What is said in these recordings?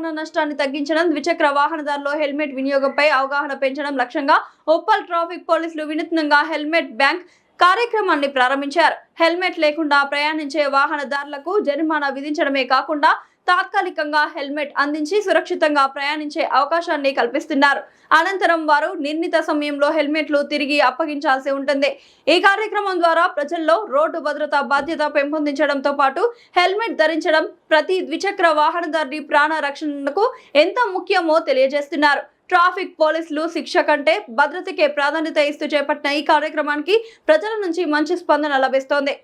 వాహన నష్టాన్ని తగ్గించడం, ద్విచక్ర వాహనదారుల్లో హెల్మెట్ వినియోగంపై అవగాహన పెంచడం లక్ష్యంగా ఉప్పల్ ట్రాఫిక్ పోలీసులు వినూత్నంగా హెల్మెట్ బ్యాంక్ కార్యక్రమాన్ని ప్రారంభించారు. హెల్మెట్ లేకుండా ప్రయాణించే వాహనదారులకు జరిమానా విధించడమే కాకుండా తాత్కాలికంగా హెల్మెట్ అందించి సురక్షితంగా ప్రయాణించే అవకాశాన్ని కల్పిస్తున్నారు. అనంతరం వారు నిర్ణీత సమయంలో హెల్మెట్లు తిరిగి అప్పగించాల్సి ఉంటుంది. ఈ కార్యక్రమం ద్వారా ప్రజల్లో రోడ్డు భద్రతా బాధ్యత పెంపొందించడంతో పాటు హెల్మెట్ ధరించడం ప్రతి ద్విచక్ర వాహనదారుని ప్రాణ రక్షణకు ఎంత ముఖ్యమో తెలియజేస్తున్నారు. ట్రాఫిక్ పోలీసులు శిక్ష కంటే భద్రతకే ప్రాధాన్యత ఇస్తూ చేపట్టిన ఈ కార్యక్రమానికి ప్రజల నుంచి మంచి స్పందన లభిస్తోంది.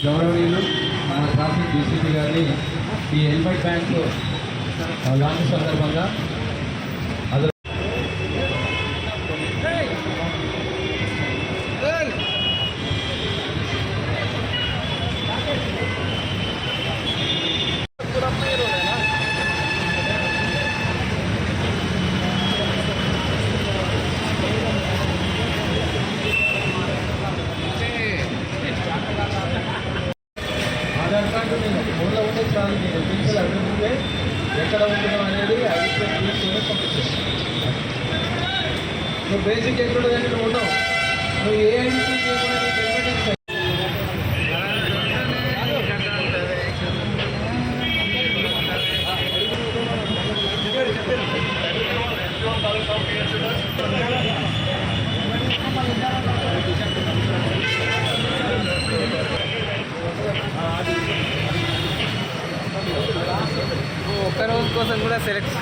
గౌరవనీయులు మన ట్రాఫిక్ డీసీపీ గారిని ఈ హెల్మెట్ బ్యాంక్ లాంచ్ సందర్భంగా ఆధార్ కార్డు నేను ఫోన్లో ఉంటే చాలు, నేను ఫీజులు అడుగుతుంటే ఎక్కడ ఉంటున్నాం అనేది అడిగిపోయి తీసుకొని పంపించేస్తాను. నువ్వు బేసిక్ ఎక్కడ దగ్గర ఉండవు, నువ్వు ఏ ఐడి చేయకుండా ఒక్క రోజు కోసం కూడా సెలెక్ట్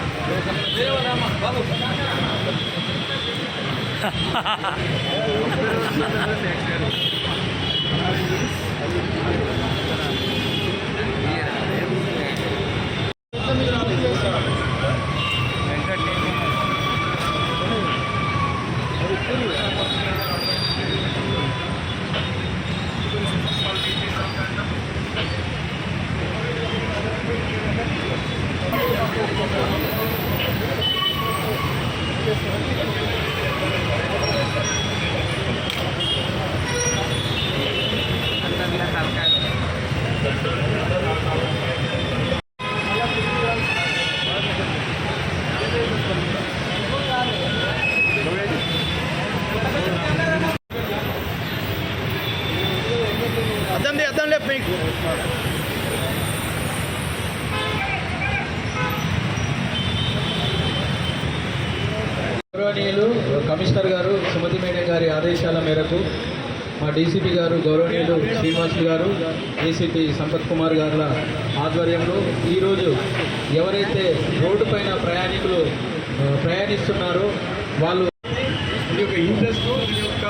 అర్థం లేదు మీకు గౌరవనీయులు కమిషనర్ గారు సుమతి మేడం గారి ఆదేశాల మేరకు మా డీసీపీ గారు గౌరవనీయులు శ్రీనివాసులు గారు, ఏసీపీ సంపత్ కుమార్ గారుల ఆధ్వర్యంలో ఈరోజు ఎవరైతే రోడ్డు పైన ప్రయాణికులు ప్రయాణిస్తున్నారో వాళ్ళు ఈ యొక్క ఇంట్రెస్ట్, ఈ యొక్క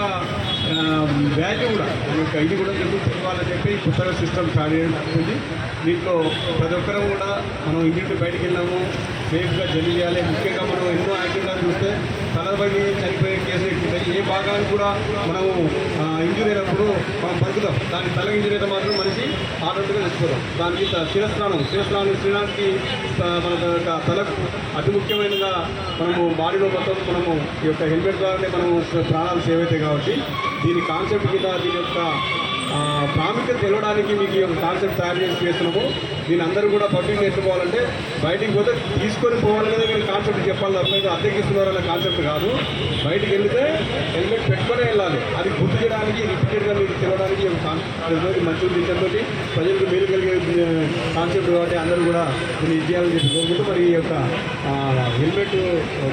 వాల్యూ కూడా, ఈ యొక్క ఇది కూడా ఎందుకు తెలియాలని చెప్పి కొత్తగా సిస్టమ్ స్టార్ట్ చేయడం. దీంట్లో ప్రతి ఒక్కరం కూడా మనం ఇంటి బయటికి వెళ్ళాము సేఫ్గా జర్నీ చేయాలి. ముఖ్యంగా మనం ఎన్నో యాక్సిడెంట్లు చూస్తే తలపడి చనిపోయే కేసులు ఎక్కుతాయి. ఏ భాగానికి కూడా మనము ఇంజూరీ అయినప్పుడు మనం బతుకుతాం, దానికి తల ఇంజూరీ అయితే మాత్రం మనిషి ఆటోమేటిక్గా తెచ్చుకోదాం. దానికి శిరస్నానం శ్రీనానికి మన తలకు అతి ముఖ్యమైనగా మనము బాడీలో మొత్తం మనము ఈ యొక్క హెల్మెట్ ద్వారానే మనము ప్రాణాలు సేవ్ అవుతాయి. కాబట్టి దీని కాన్సెప్ట్ కింద దీని యొక్క ప్రాముఖ్యత తెలవడానికి మీకు ఈ యొక్క కాన్సెప్ట్ తయారు చేసి చేస్తున్నాము. దీని అందరూ కూడా పబ్లిక్ ఎత్తుకోవాలంటే బయటికి పోతే తీసుకొని పోవాలనేది ఇక్కడ కాన్సెప్ట్ చెప్పాలి తప్ప అద్దెకిస్తున్నారన్న కాన్సెప్ట్ కాదు. బయటికి వెళ్తే హెల్మెట్ పెట్టుకొని వెళ్ళాలి. అది గుర్తు చేయడానికి రిపీటెడ్గా మీకు తెలవడానికి ఈ యొక్క కాన్సెప్ట్ మంచి ఉద్దేశంతో ప్రజలకు మేలు కలిగే కాన్సెప్ట్ కాబట్టి అందరూ కూడా దీన్ని ఇచ్చేయాలని చెప్పి కోరుకుంటూ మరి ఈ యొక్క హెల్మెట్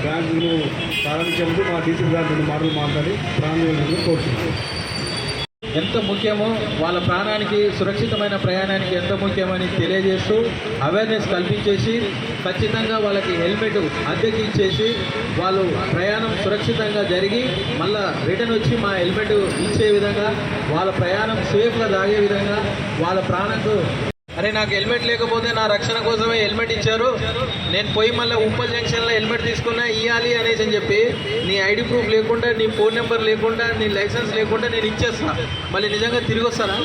బ్యాంకును ప్రారంభించే ముందు మా డీసీ గారు 2 మాటలు మాట్లాడి ప్రారంభించాలని కోరుతున్నాను. ఎంత ముఖ్యమో వాళ్ళ ప్రాణానికి సురక్షితమైన ప్రయాణానికి ఎంత ముఖ్యమని తెలియజేస్తూ అవేర్నెస్ కల్పించేసి ఖచ్చితంగా వాళ్ళకి హెల్మెట్ అద్దెకి ఇచ్చేసి వాళ్ళు ప్రయాణం సురక్షితంగా జరిగి మళ్ళా రిటర్న్ వచ్చి మా హెల్మెట్ ఇచ్చే విధంగా వాళ్ళ ప్రయాణం సేఫ్గా సాగే విధంగా వాళ్ళ ప్రాణంకు అరే నాకు హెల్మెట్ లేకపోతే నా రక్షణ కోసమే హెల్మెట్ ఇచ్చారు, నేను పోయి మళ్ళీ ఉప్పల్ జంక్షన్లో హెల్మెట్ తీసుకున్నా ఇవ్వాలి అనేసి అని చెప్పి నీ ఐడి ప్రూఫ్ లేకుండా, నీ ఫోన్ నెంబర్ లేకుండా, నీ లైసెన్స్ లేకుండా నేను ఇచ్చేస్తా. మళ్ళీ నిజంగా తిరిగి వస్తారా?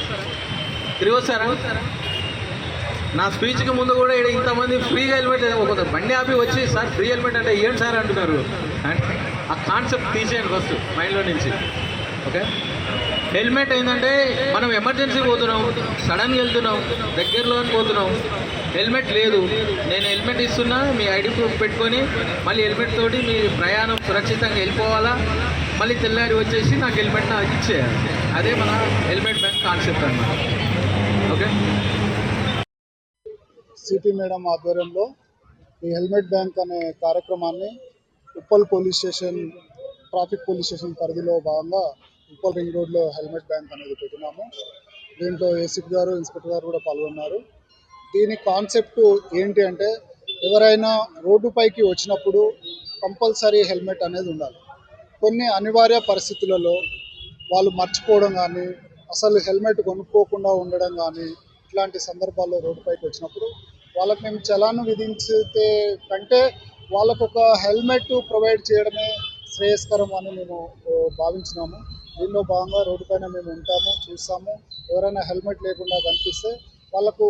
నా స్పీచ్కి ముందు కూడా ఇక్కడ ఇంతమంది ఫ్రీగా హెల్మెట్ ఒక బండి ఆపి వచ్చి సార్ ఫ్రీ హెల్మెట్ అంటే ఏంటి సార్ అంటున్నారు. ఆ కాన్సెప్ట్ తీసేయండి ఫస్ట్ మైండ్లో నుంచి. ఓకే, హెల్మెట్ ఏంటంటే మనం ఎమర్జెన్సీ పోతున్నాం, సడన్గా వెళ్తున్నాం, దగ్గరలో పోతున్నాం, హెల్మెట్ లేదు, నేను హెల్మెట్ ఇస్తున్నా మీ ఐడి ప్రూఫ్ పెట్టుకొని మళ్ళీ హెల్మెట్ తోటి మీ ప్రయాణం సురక్షితంగా వెళ్ళిపోవాలా, మళ్ళీ తెల్లారి వచ్చేసి నాకు హెల్మెట్ నాకు ఇచ్చేయాలి. అదే మన హెల్మెట్ బ్యాంక్ కాన్సెప్ట్ అన్నమాట. ఓకే, సిపి మేడం ఆధ్వర్యంలో ఈ హెల్మెట్ బ్యాంక్ అనే కార్యక్రమాన్ని Uppal police station traffic police station పరిధిలో భాగంగా ఉప్పల్ రింగ్ రోడ్లో హెల్మెట్ బ్యాంక్ అనేది పెట్టినాము. దీంట్లో ఏసీపీ గారు, ఇన్స్పెక్టర్ గారు కూడా పాల్గొన్నారు. దీని కాన్సెప్ట్ ఏంటి అంటే ఎవరైనా రోడ్డుపైకి వచ్చినప్పుడు కంపల్సరీ హెల్మెట్ అనేది ఉండాలి. కొన్ని అనివార్య పరిస్థితులలో వాళ్ళు మర్చిపోవడం కానీ, అసలు హెల్మెట్ కొనుక్కోకుండా ఉండడం కానీ, ఇట్లాంటి సందర్భాల్లో రోడ్డుపైకి వచ్చినప్పుడు వాళ్ళకి మేము చలాను విధించితే కంటే వాళ్ళకు ఒక హెల్మెట్ ప్రొవైడ్ చేయడమే శ్రేయస్కరం అని మేము భావించినాము. దీనిలో భాగంగా రోడ్డు పైన మేము ఉంటాము, చూస్తాము. ఎవరైనా హెల్మెట్ లేకుండా కనిపిస్తే వాళ్ళకు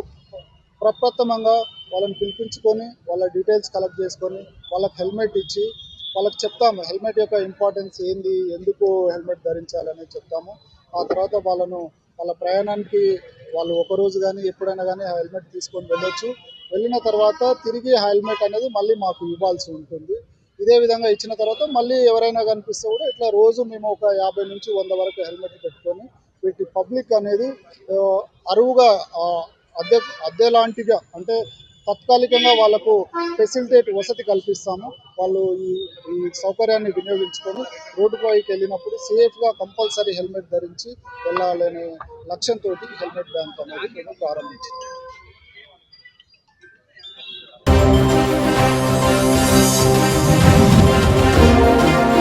ప్రప్రథమంగా వాళ్ళని పిలిపించుకొని వాళ్ళ డీటెయిల్స్ కలెక్ట్ చేసుకొని వాళ్ళకి హెల్మెట్ ఇచ్చి వాళ్ళకి చెప్తాము హెల్మెట్ యొక్క ఇంపార్టెన్స్ ఏంది, ఎందుకు హెల్మెట్ ధరించాలని చెప్తాము. ఆ తర్వాత వాళ్ళ ప్రయాణానికి వాళ్ళు ఒకరోజు కానీ ఎప్పుడైనా కానీ హెల్మెట్ తీసుకొని వెళ్ళొచ్చు. వెళ్ళిన తర్వాత తిరిగి హెల్మెట్ అనేది మళ్ళీ మాకు ఇవ్వాల్సి ఉంటుంది. ఇదే విధంగా ఇచ్చిన తర్వాత మళ్ళీ ఎవరైనా కనిపిస్తే కూడా ఇట్లా రోజు మేము ఒక 50 నుంచి 100 వరకు హెల్మెట్ పెట్టుకొని వీటి పబ్లిక్ అనేది అరువుగా అద్దె లాంటిగా అంటే తాత్కాలికంగా వాళ్ళకు వసతి కల్పిస్తాము. వాళ్ళు ఈ సౌకర్యాన్ని వినియోగించుకొని రోడ్డుపైకి వెళ్ళినప్పుడు సేఫ్గా కంపల్సరీ హెల్మెట్ ధరించి వెళ్ళాలనే లక్ష్యంతో హెల్మెట్ బ్యాంక్ అనేది మేము ప్రారంభించాము.